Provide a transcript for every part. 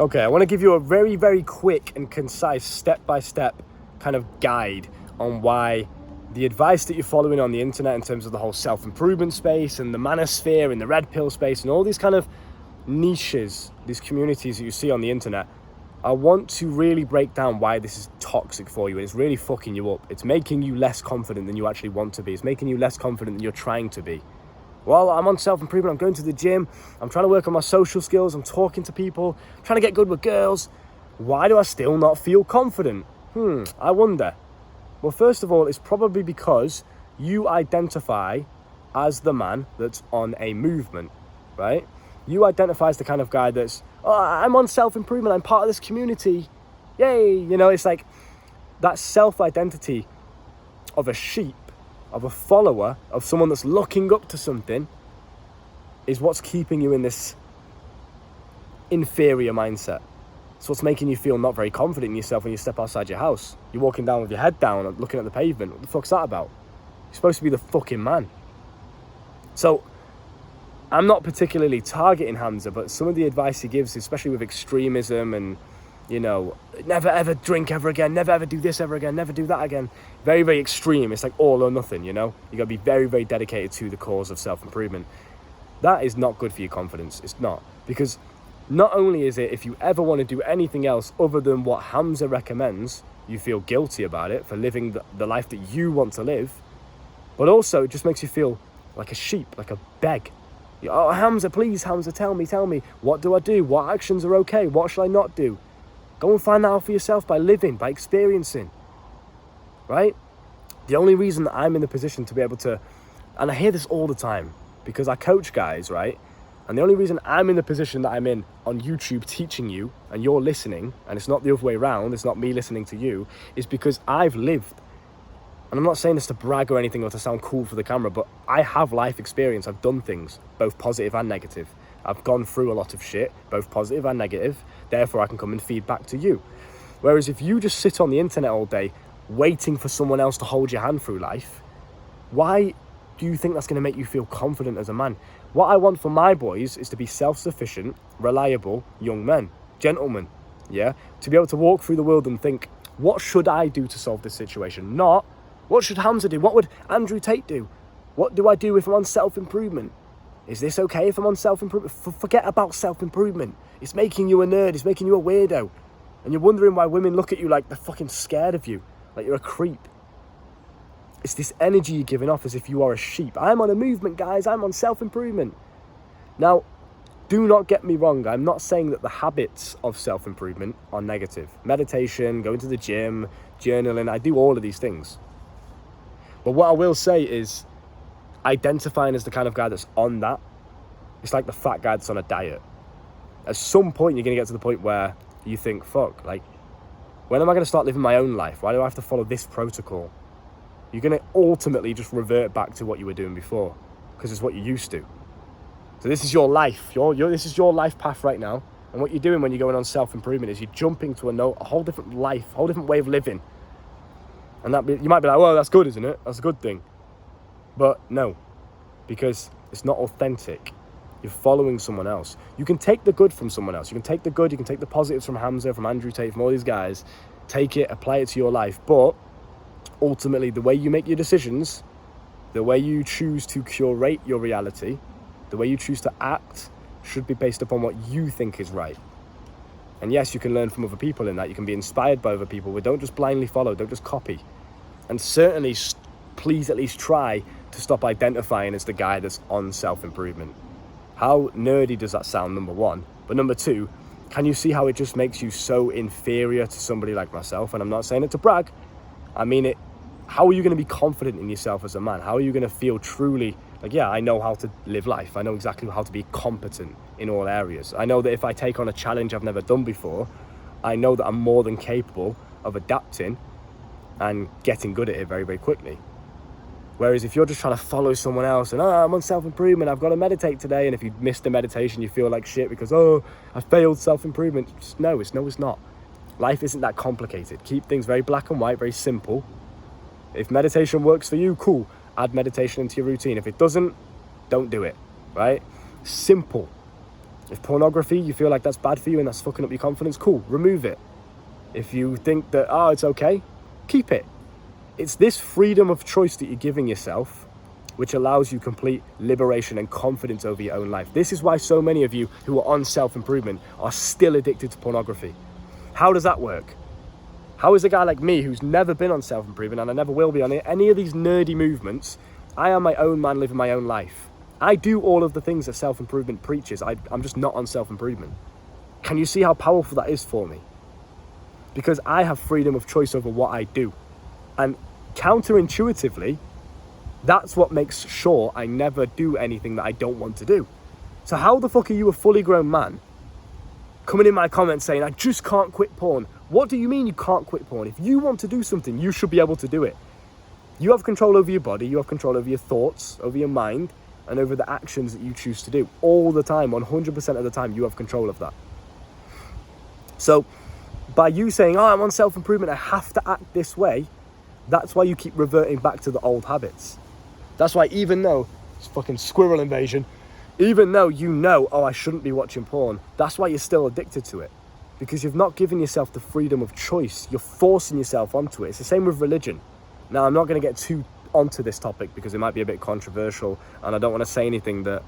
Okay, I want to give you a very, very quick and concise step-by-step kind of guide on why the advice that you're following on the internet in terms of the whole self-improvement space and the manosphere and the red pill space and all these kind of niches, these communities that you see on the internet, I want to really break down why this is toxic for you and it's really fucking you up. It's making you less confident than you actually want to be. It's making you less confident than you're trying to be. Well, I'm on self-improvement, I'm going to the gym, I'm trying to work on my social skills, I'm talking to people, I'm trying to get good with girls. Why do I still not feel confident? I wonder. Well, first of all, it's probably because you identify as the man that's on a movement, right? You identify as the kind of guy that's, oh, I'm on self-improvement, I'm part of this community. Yay! You know, it's like that self-identity of a sheep, of a follower, of someone that's looking up to something, is what's keeping you in this inferior mindset. It's what's making you feel not very confident in yourself when you step outside your house. You're walking down with your head down and looking at the pavement. What the fuck's that about? You're supposed to be the fucking man. So, I'm not particularly targeting Hamza, but some of the advice he gives, especially with extremism and, you know, never ever drink ever again, never ever do this ever again, never do that again. Very, very extreme. It's like all or nothing, you know? You got to be very, very dedicated to the cause of self-improvement. That is not good for your confidence. It's not. Because not only is it, if you ever want to do anything else other than what Hamza recommends, you feel guilty about it for living the life that you want to live, but also it just makes you feel like a sheep, like a beg. Oh, Hamza, please, Hamza, tell me, what do I do? What actions are okay? What should I not do? Go and find that out for yourself by living, by experiencing, right? The only reason that I'm in the position to be able to, and I hear this all the time, because I coach guys, right? And the only reason I'm in the position that I'm in on YouTube teaching you, and you're listening, and it's not the other way around, it's not me listening to you, is because I've lived. And I'm not saying this to brag or anything or to sound cool for the camera, but I have life experience. I've done things, both positive and negative. I've gone through a lot of shit, both positive and negative. Therefore, I can come and feed back to you. Whereas if you just sit on the internet all day, waiting for someone else to hold your hand through life, why do you think that's going to make you feel confident as a man? What I want for my boys is to be self-sufficient, reliable young men, gentlemen, yeah? To be able to walk through the world and think, what should I do to solve this situation? Not, what should Hamza do? What would Andrew Tate do? What do I do if I'm on self-improvement? Is this okay if I'm on self-improvement? Forget about self-improvement. It's making you a nerd. It's making you a weirdo. And you're wondering why women look at you like they're fucking scared of you. Like you're a creep. It's this energy you're giving off as if you are a sheep. I'm on a movement, guys. I'm on self-improvement. Now, do not get me wrong. I'm not saying that the habits of self-improvement are negative. Meditation, going to the gym, journaling. I do all of these things. But what I will say is identifying as the kind of guy that's on that, it's like the fat guy that's on a diet. At some point, you're going to get to the point where you think, fuck, like, when am I going to start living my own life? Why do I have to follow this protocol? You're going to ultimately just revert back to what you were doing before because it's what you're used to. So this is your life. This is your life path right now. And what you're doing when you're going on self-improvement is you're jumping to a whole different life, a whole different way of living. And you might be like, well, that's good, isn't it? That's a good thing. But no, because it's not authentic. You're following someone else. You can take the good from someone else. You can take the good, you can take the positives from Hamza, from Andrew Tate, from all these guys. Take it, apply it to your life. But ultimately, the way you make your decisions, the way you choose to curate your reality, the way you choose to act should be based upon what you think is right. And yes, you can learn from other people in that. You can be inspired by other people, but don't just blindly follow, don't just copy. And certainly, please at least try to stop identifying as the guy that's on self-improvement. How nerdy does that sound, number one? But number two, can you see how it just makes you so inferior to somebody like myself? And I'm not saying it to brag. I mean it. How are you going to be confident in yourself as a man? How are you going to feel truly like, yeah, I know how to live life. I know exactly how to be competent in all areas. I know that if I take on a challenge I've never done before, I know that I'm more than capable of adapting and getting good at it very, very quickly. Whereas if you're just trying to follow someone else and, I'm on self-improvement, I've got to meditate today. And if you miss the meditation, you feel like shit because, I failed self-improvement. No, it's not. Life isn't that complicated. Keep things very black and white, very simple. If meditation works for you, cool. Add meditation into your routine. If it doesn't, don't do it, right? Simple. If pornography, you feel like that's bad for you and that's fucking up your confidence, cool, remove it. If you think that, it's okay, keep it. It's this freedom of choice that you're giving yourself which allows you complete liberation and confidence over your own life. This is why so many of you who are on self-improvement are still addicted to pornography. How does that work? How is a guy like me who's never been on self-improvement, and I never will be on any of these nerdy movements, I am my own man living my own life. I do all of the things that self-improvement preaches. I'm just not on self-improvement. Can you see how powerful that is for me? Because I have freedom of choice over what I do. And counterintuitively, that's what makes sure I never do anything that I don't want to do. So how the fuck are you, a fully grown man, coming in my comments saying, I just can't quit porn? What do you mean you can't quit porn? If you want to do something, you should be able to do it. You have control over your body, you have control over your thoughts, over your mind, and over the actions that you choose to do. All the time, 100% of the time, you have control of that. So by you saying, I'm on self-improvement, I have to act this way, that's why you keep reverting back to the old habits. That's why even though it's fucking squirrel invasion, even though you know, I shouldn't be watching porn, that's why you're still addicted to it. Because you've not given yourself the freedom of choice. You're forcing yourself onto it. It's the same with religion. Now, I'm not going to get too onto this topic because it might be a bit controversial and I don't want to say anything that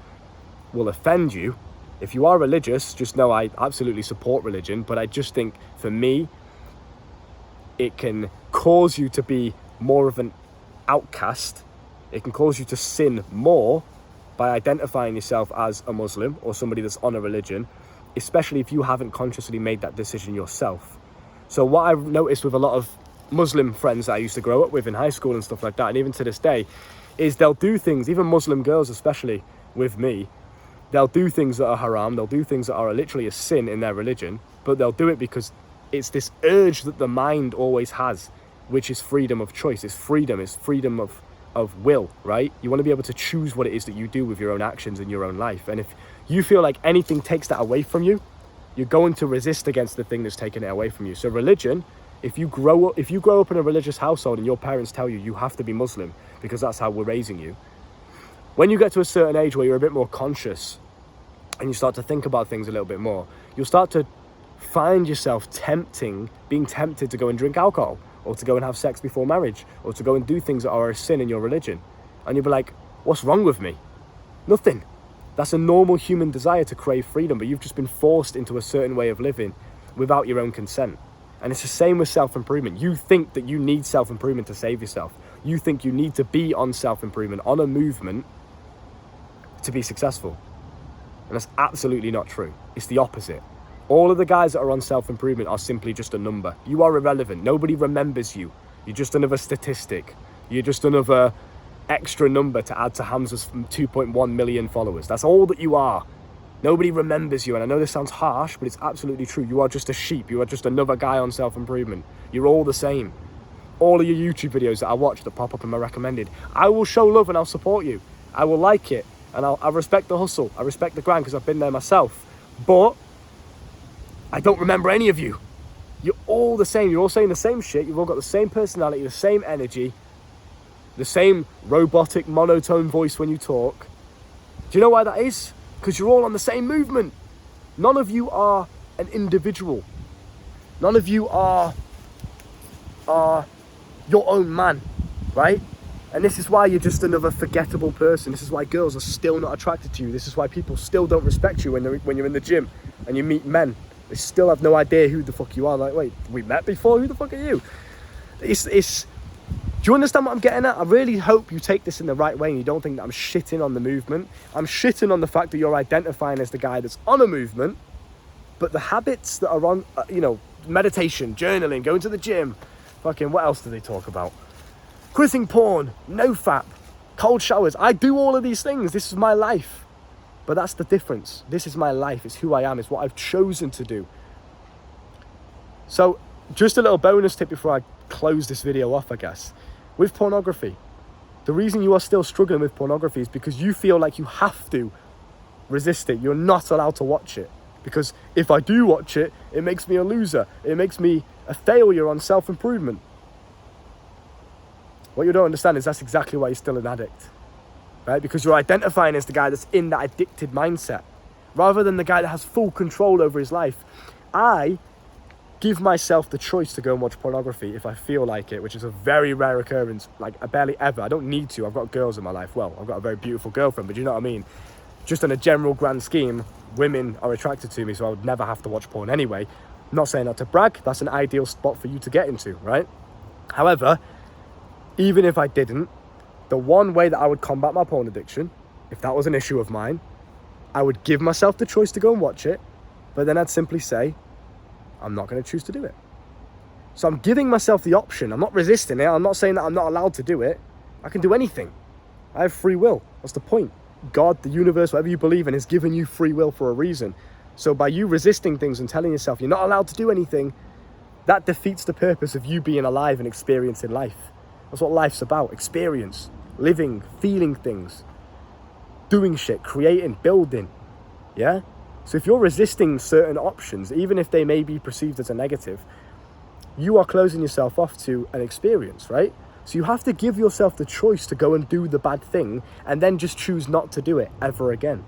will offend you. If you are religious, just know I absolutely support religion, but I just think for me, it can cause you to be more of an outcast. It can cause you to sin more by identifying yourself as a Muslim or somebody that's on a religion, especially if you haven't consciously made that decision yourself. So what I've noticed with a lot of Muslim friends that I used to grow up with in high school and stuff like that, and even to this day, is they'll do things, even Muslim girls especially with me, they'll do things that are haram, they'll do things that are literally a sin in their religion, but they'll do it because it's this urge that the mind always has, which is freedom of choice. It's freedom of will, right? You want to be able to choose what it is that you do with your own actions in your own life. And if you feel like anything takes that away from you, you're going to resist against the thing that's taking it away from you. So religion, if you grow up in a religious household and your parents tell you you have to be Muslim because that's how we're raising you, when you get to a certain age where you're a bit more conscious and you start to think about things a little bit more, you'll start to find yourself being tempted to go and drink alcohol, or to go and have sex before marriage, or to go and do things that are a sin in your religion. And you'll be like, what's wrong with me? Nothing. That's a normal human desire to crave freedom, but you've just been forced into a certain way of living without your own consent. And it's the same with self-improvement. You think that you need self-improvement to save yourself. You think you need to be on self-improvement, on a movement, to be successful. And that's absolutely not true. It's the opposite. All of the guys that are on self-improvement are simply just a number. You are irrelevant. Nobody remembers you. You're just another statistic. You're just another extra number to add to Hamza's 2.1 million followers. That's all that you are. Nobody remembers you. And I know this sounds harsh, but it's absolutely true. You are just a sheep. You are just another guy on self-improvement. You're all the same. All of your YouTube videos that I watch that pop up in my recommended, I will show love and I'll support you. I will like it. And I respect the hustle. I respect the grind because I've been there myself. But I don't remember any of you. You're all the same. You're all saying the same shit. You've all got the same personality, the same energy, the same robotic monotone voice when you talk. Do you know why that is? Because you're all on the same movement. None of you are an individual. None of you are your own man, right? And this is why you're just another forgettable person. This is why girls are still not attracted to you. This is why people still don't respect you when you're in the gym and you meet men. They still have no idea who the fuck you are. Like, wait, we met before? Who the fuck are you? Do you understand what I'm getting at? I really hope you take this in the right way and you don't think that I'm shitting on the movement. I'm shitting on the fact that you're identifying as the guy that's on a movement, but the habits that are on, meditation, journaling, going to the gym, fucking what else do they talk about? Quitting porn, nofap, cold showers. I do all of these things. This is my life. But that's the difference. This is my life. It's who I am. It's what I've chosen to do. So just a little bonus tip before I close this video off, I guess. With pornography, the reason you are still struggling with pornography is because you feel like you have to resist it. You're not allowed to watch it. Because if I do watch it, it makes me a loser. It makes me a failure on self-improvement. What you don't understand is that's exactly why you're still an addict. Right? Because you're identifying as the guy that's in that addicted mindset. rather than the guy that has full control over his life. I give myself the choice to go and watch pornography if I feel like it, which is a very rare occurrence. Like, I barely ever. I don't need to. I've got girls in my life. Well, I've got a very beautiful girlfriend, but you know what I mean? Just on a general grand scheme, women are attracted to me, so I would never have to watch porn anyway. I'm not saying that to brag. That's an ideal spot for you to get into, right? However, even if I didn't, the one way that I would combat my porn addiction, if that was an issue of mine, I would give myself the choice to go and watch it, but then I'd simply say, I'm not going to choose to do it. So I'm giving myself the option. I'm not resisting it. I'm not saying that I'm not allowed to do it. I can do anything. I have free will. That's the point. God, the universe, whatever you believe in, has given you free will for a reason. So by you resisting things and telling yourself you're not allowed to do anything, that defeats the purpose of you being alive and experiencing life. That's what life's about. Experience, living, feeling things, doing shit, creating, building. Yeah? So if you're resisting certain options, even if they may be perceived as a negative, you are closing yourself off to an experience, right? So you have to give yourself the choice to go and do the bad thing and then just choose not to do it ever again.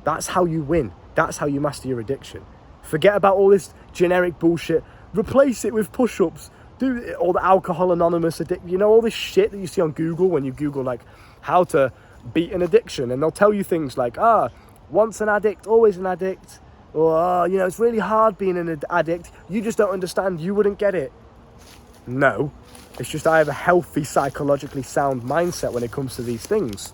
That's how you win. That's how you master your addiction. Forget about all this generic bullshit. Replace it with push-ups. Do all the Alcohol Anonymous addiction. You know, all this shit that you see on Google when you Google, like, how to beat an addiction. And they'll tell you things like, once an addict, always an addict. Or, it's really hard being an addict. You just don't understand. You wouldn't get it. No. It's just I have a healthy, psychologically sound mindset when it comes to these things.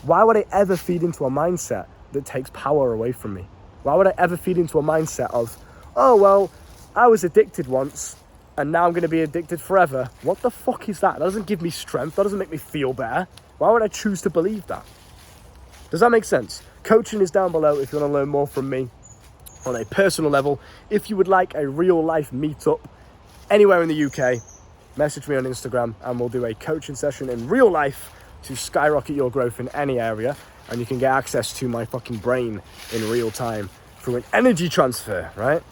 Why would I ever feed into a mindset that takes power away from me? Why would I ever feed into a mindset of, I was addicted once and now I'm going to be addicted forever? What the fuck is that? That doesn't give me strength. That doesn't make me feel better. Why would I choose to believe that? Does that make sense? Coaching is down below if you want to learn more from me on a personal level. If you would like a real life meetup anywhere in the UK, message me on Instagram and we'll do a coaching session in real life to skyrocket your growth in any area. And you can get access to my fucking brain in real time through an energy transfer, right?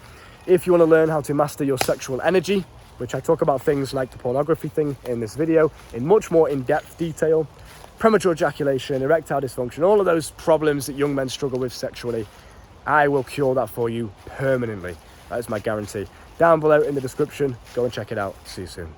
If you want to learn how to master your sexual energy, which I talk about things like the pornography thing in this video in much more in-depth detail, premature ejaculation, erectile dysfunction, all of those problems that young men struggle with sexually, I will cure that for you permanently. That is my guarantee. Down below in the description, go and check it out. See you soon.